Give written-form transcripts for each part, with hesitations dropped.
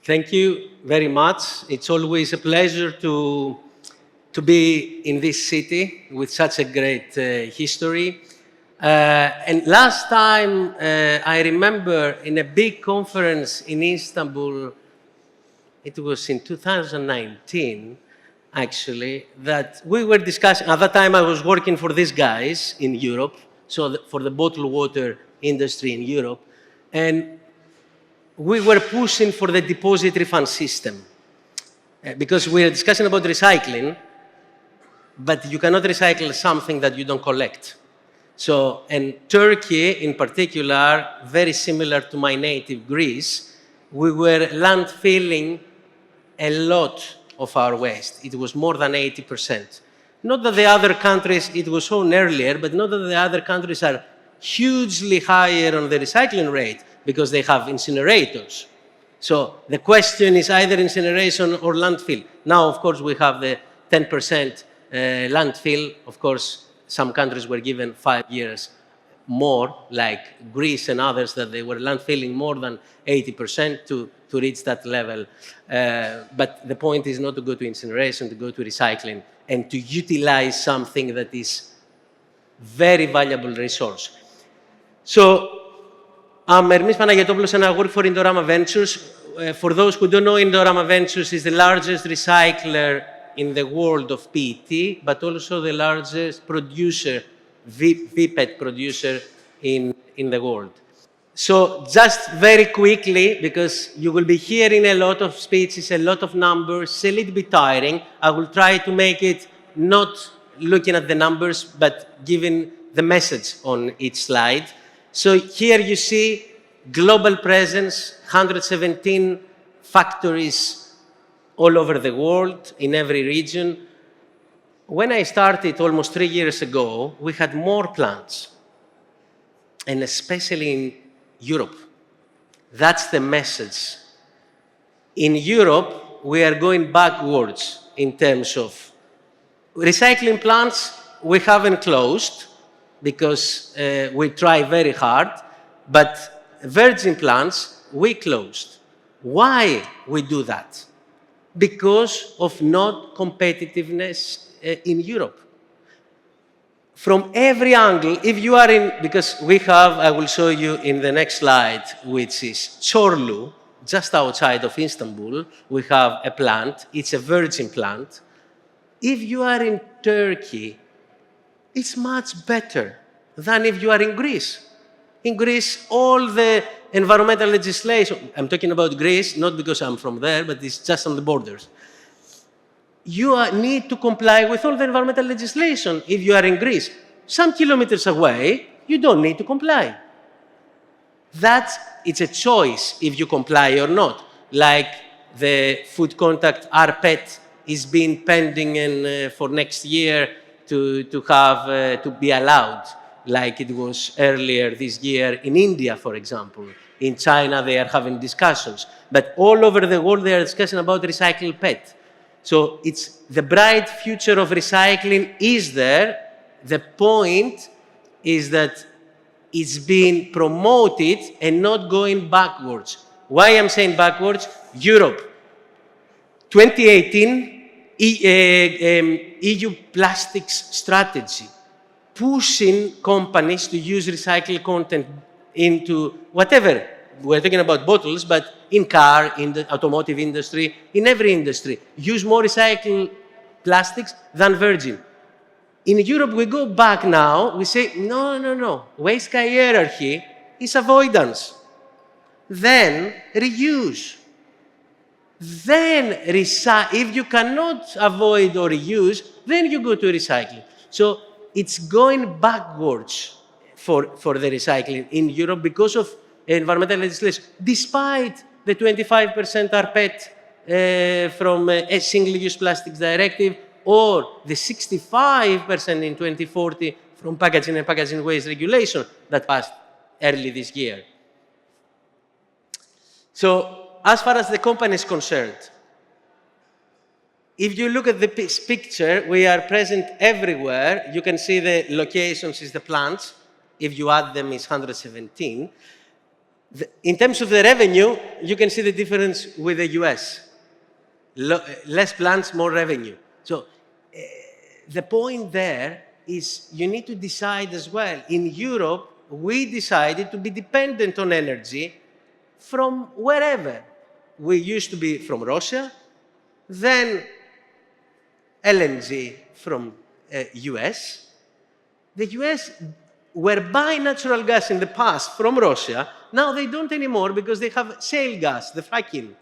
Thank you very much. It's always a pleasure to be in this city with such a great history. And last time, I remember in a big conference in Istanbul, it was in 2019, actually, that we were discussing. At that time, I was working for these guys in Europe, so for the bottled water industry in Europe. And we were pushing for the deposit refund system because we were discussing about recycling, but you cannot recycle something that you don't collect. So, and Turkey in particular, very similar to my native Greece, we were landfilling a lot of our waste. It was more than 80%. Not that the other countries, it was shown earlier, but not that the other countries are hugely higher on the recycling rate because they have incinerators. So the question is either incineration or landfill. Now, of course, we have the 10% landfill. Of course, some countries were given 5 years more, like Greece and others, that they were landfilling more than 80% to reach that level. But the point is not to go to incineration, to go to recycling and to utilize something that is very valuable resource. So I'm Ermis Panagiotopoulos and I work for Indorama Ventures. For those who don't know, Indorama Ventures is the largest recycler in the world of PET, but also the largest producer, VPET producer in the world. So just very quickly, because you will be hearing a lot of speeches, a lot of numbers, a little bit tiring, I will try to make it not looking at the numbers, but giving the message on each slide. So here you see global presence, 117 factories all over the world, in every region. When I started almost 3 years ago, we had more plants, and especially in Europe. That's the message. In Europe, we are going backwards in terms of recycling plants. We haven't closed because we try very hard, but virgin plants, we closed. Why we do that? Because of not competitiveness in Europe. From every angle, if you are in, because we have, I will show you in the next slide, which is Çorlu, just outside of Istanbul, we have a plant. It's a virgin plant. If you are in Turkey, it's much better than if you are in Greece. In Greece, all the environmental legislation, I'm talking about Greece, not because I'm from there, but it's just on the borders. You need to comply with all the environmental legislation if you are in Greece. Some kilometers away, you don't need to comply. It's a choice if you comply or not. Like the food contact RPET is being pending for next year to be allowed, like it was earlier this year in India, for example. In China, they are having discussions. But all over the world, they are discussing about recycled PET. So it's the bright future of recycling is there. The point is that it's being promoted and not going backwards. Why I'm saying backwards? Europe, 2018, EU plastics strategy, pushing companies to use recycled content into whatever. We're talking about bottles, but in car, in the automotive industry, in every industry, use more recycled plastics than virgin. In Europe, we go back now, we say, no. Waste hierarchy is avoidance. Then reuse. Then if you cannot avoid or reuse, then you go to recycling. So it's going backwards for the recycling in Europe because of environmental legislation, despite the 25% RPET from a single-use plastics directive or the 65% in 2040 from packaging and packaging waste regulation that passed early this year. So as far as the company is concerned, if you look at this picture, we are present everywhere. You can see the locations is the plants. If you add them, it's 117. In terms of the revenue, you can see the difference with the US. Less plants, more revenue. So the point there is you need to decide as well. In Europe, we decided to be dependent on energy from wherever. We used to be from Russia, then LNG from US. The US were buying natural gas in the past from Russia. Now they don't anymore because they have shale gas, the fracking.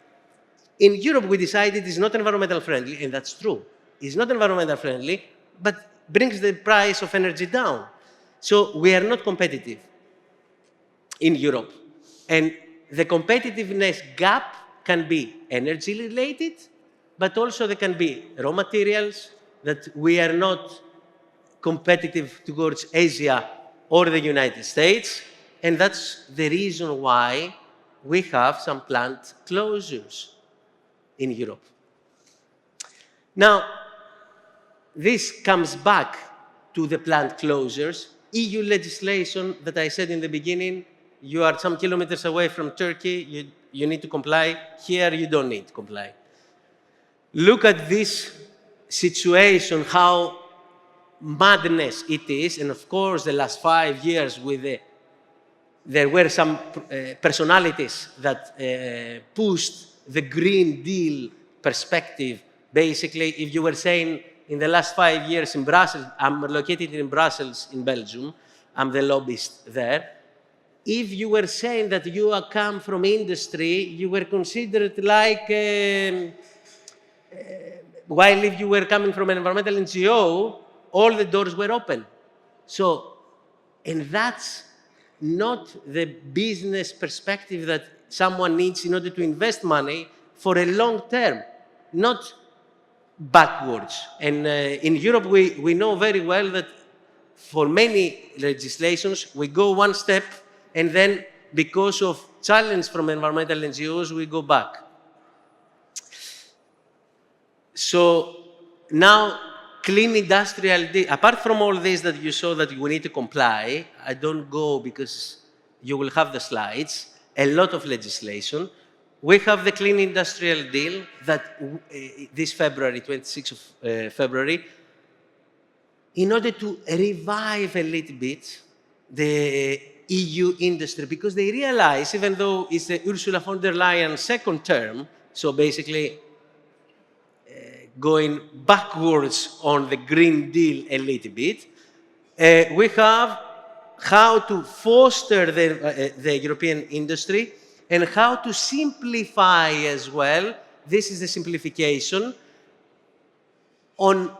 In Europe, we decided it's not environmental friendly, and that's true. It's not environmental friendly, but brings the price of energy down. So we are not competitive in Europe. And the competitiveness gap can be energy related, but also there can be raw materials that we are not competitive towards Asia or the United States. And that's the reason why we have some plant closures in Europe. Now, this comes back to the plant closures. EU legislation that I said in the beginning, you are some kilometers away from Turkey, you need to comply. Here, you don't need to comply. Look at this situation, how madness it is. And of course, the last 5 years there were some personalities that pushed the Green Deal perspective. Basically, if you were saying in the last 5 years in Brussels, I'm located in Brussels, in Belgium, I'm the lobbyist there. If you were saying that you come from industry, you were considered like, while if you were coming from an environmental NGO, all the doors were open. So, and that's not the business perspective that someone needs in order to invest money for a long term, not backwards. And in Europe, we know very well that for many legislations, we go one step, and then because of challenge from environmental NGOs, we go back. So now, clean industrial deal, apart from all this that you saw that we need to comply, I don't go because you will have the slides, a lot of legislation. We have the clean industrial deal that this February, 26th of February, in order to revive a little bit the EU industry, because they realize, even though it's the Ursula von der Leyen's second term, so basically going backwards on the Green Deal a little bit, we have how to foster the European industry and how to simplify as well. This is the simplification on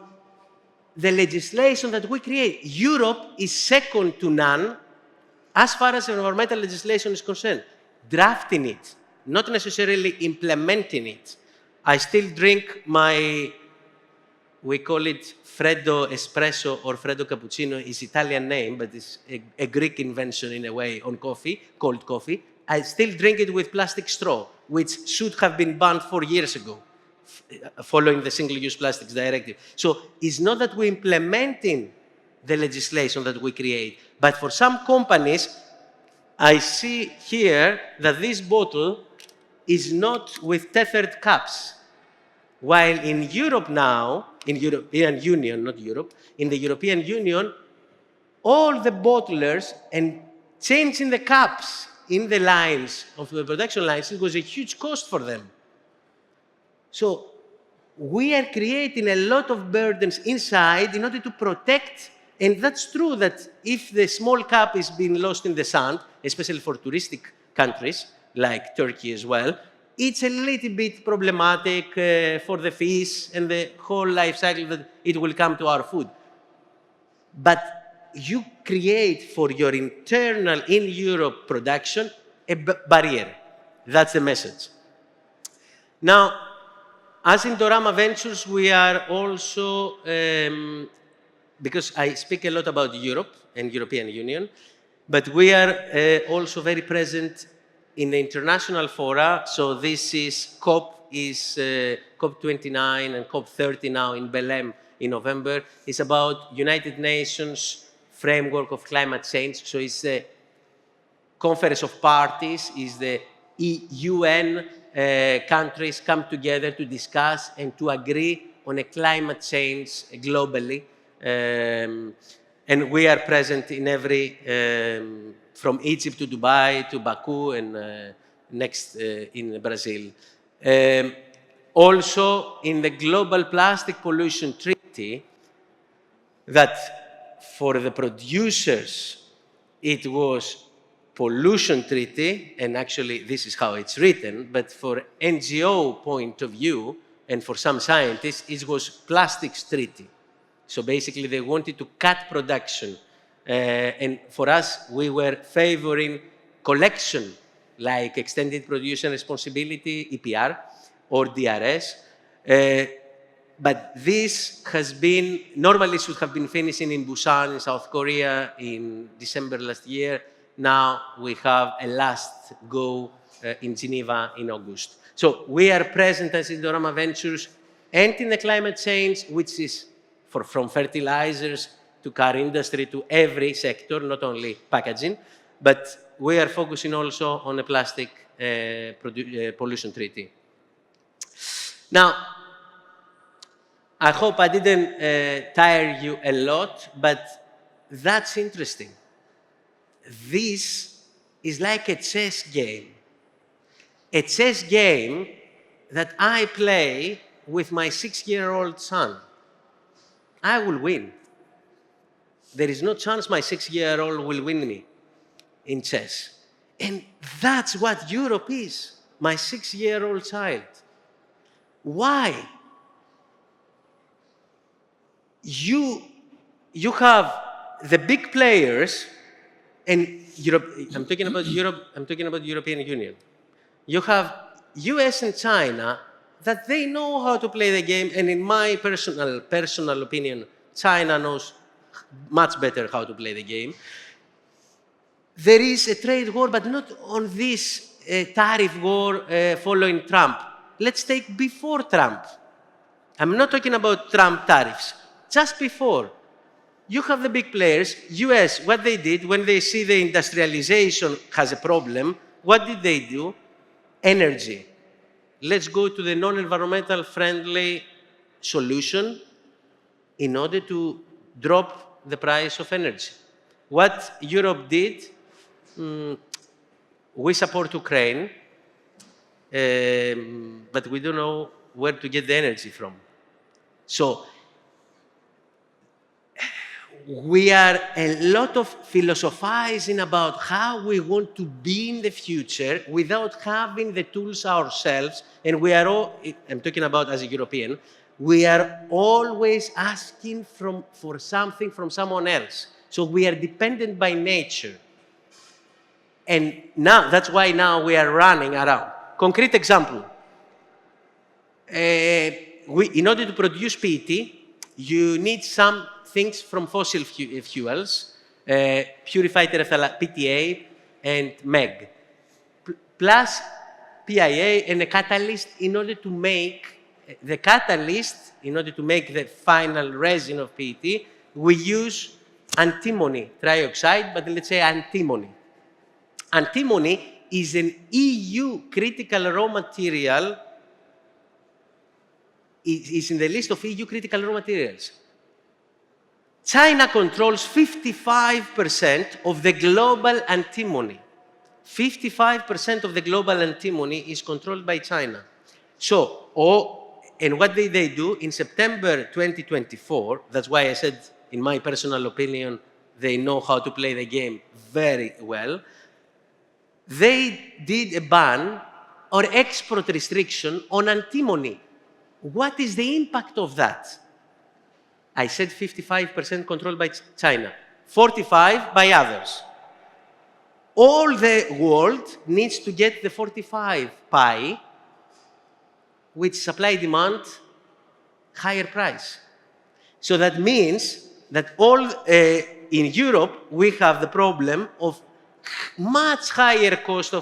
the legislation that we create. Europe is second to none as far as environmental legislation is concerned. Drafting it, not necessarily implementing it. I still drink my, we call it Freddo Espresso or Freddo Cappuccino, is Italian name, but it's a Greek invention in a way on coffee, cold coffee. I still drink it with plastic straw, which should have been banned 4 years ago, following the Single-Use Plastics Directive. So it's not that we're implementing the legislation that we create, but for some companies, I see here that this bottle is not with tethered caps. While in Europe now, in European Union, not Europe, in the European Union, all the bottlers and changing the caps in the lines of the production lines, it was a huge cost for them. So we are creating a lot of burdens inside in order to protect, and that's true that if the small cap is being lost in the sand, especially for touristic countries like Turkey as well, it's a little bit problematic for the fish and the whole life cycle that it will come to our food. But you create for your internal in Europe production a barrier. That's the message. Now, as in Dorama Ventures, we are also, because I speak a lot about Europe and European Union, but we are also very present in the international fora. So this is COP29 and COP30 now in Belém in November. It's about United Nations framework of climate change. So it's a conference of parties is the UN countries come together to discuss and to agree on a climate change globally. And we are present in every, from Egypt to Dubai to Baku and next in Brazil. Also, in the Global Plastic Pollution Treaty, that for the producers, it was pollution treaty, and actually this is how it's written, but for NGO point of view, and for some scientists, it was plastics treaty. So basically they wanted to cut production. And for us, we were favoring collection, like extended producer responsibility, EPR, or DRS. But this has been, normally should have been finishing in Busan, in South Korea, in December last year. Now we have a last go in Geneva in August. So we are present as Indorama Ventures and in the climate change, which is from fertilizers to car industry to every sector, not only packaging, but we are focusing also on a plastic pollution treaty. Now, I hope I didn't tire you a lot, but that's interesting. This is like a chess game. A chess game that I play with my 6-year-old son. I will win. There is no chance my 6-year-old will win me in chess. And that's what Europe is, my 6-year-old child. Why? You have the big players, and Europe, I'm talking about Europe, I'm talking about European Union. You have US and China that they know how to play the game, and in my personal opinion, China knows much better how to play the game. There is a trade war, but not on this tariff war following Trump. Let's take before Trump. I'm not talking about Trump tariffs. Just before. You have the big players. US, what they did when they see the industrialization has a problem, what did they do? Energy. Let's go to the non-environmental friendly solution in order to drop the price of energy. What Europe did, we support Ukraine, but we don't know where to get the energy from. So we are a lot of philosophizing about how we want to be in the future without having the tools ourselves. And we are all, I'm talking about as a European, we are always asking for something from someone else. So we are dependent by nature. And now, that's why now we are running around. Concrete example. In order to produce PET, you need some things from fossil fuels, purified terephthalate, PTA, and MEG, plus PIA and a catalyst in order to make the final resin of PET, we use antimony trioxide, but let's say antimony. Antimony is an EU critical raw material, is in the list of EU critical raw materials. China controls 55% of the global antimony. 55% of the global antimony is controlled by China. So, and what did they do? In September 2024, that's why I said, in my personal opinion, they know how to play the game very well. They did a ban or export restriction on antimony. What is the impact of that? I said 55% controlled by China, 45% by others. All the world needs to get the 45 pie, which supply-demand, higher price. So that means that in Europe, we have the problem of much higher cost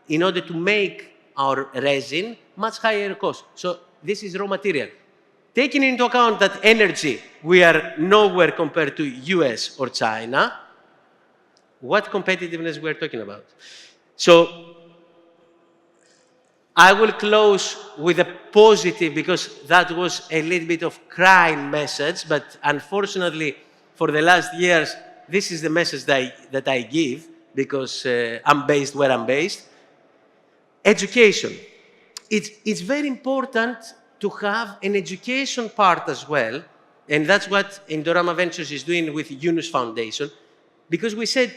in order to make our resin, much higher cost. So this is raw material. Taking into account that energy, we are nowhere compared to US or China, what competitiveness we're talking about. So I will close with a positive, because that was a little bit of crime message, but unfortunately for the last years, this is the message that I give, because I'm based where I'm based. Education. It's very important to have an education part as well, and that's what Indorama Ventures is doing with Yunus Foundation, because we said,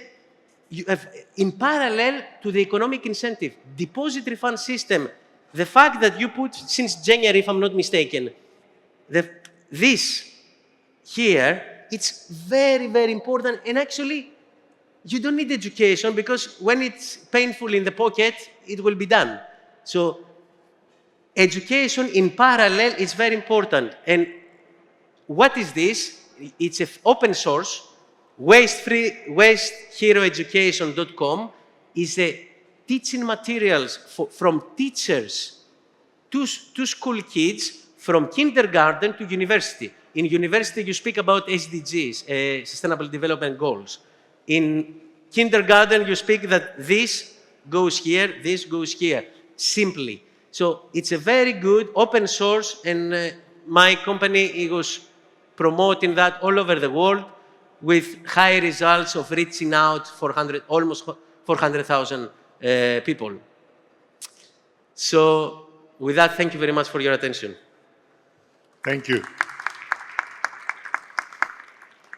you have, in parallel to the economic incentive, deposit refund system, the fact that you put, since January, if I'm not mistaken, this here, it's very, very important. And actually, you don't need education, because when it's painful in the pocket, it will be done. So education in parallel is very important. And what is this? It's an open source. WasteHeroEducation.com is a teaching materials from teachers to school kids from kindergarten to university. In university, you speak about SDGs, Sustainable Development Goals. In kindergarten, you speak that this goes here, this goes here, simply. So it's a very good open source, and my company was promoting that all over the world, with high results of reaching out almost 400,000 people. So with that, thank you very much for your attention. Thank you.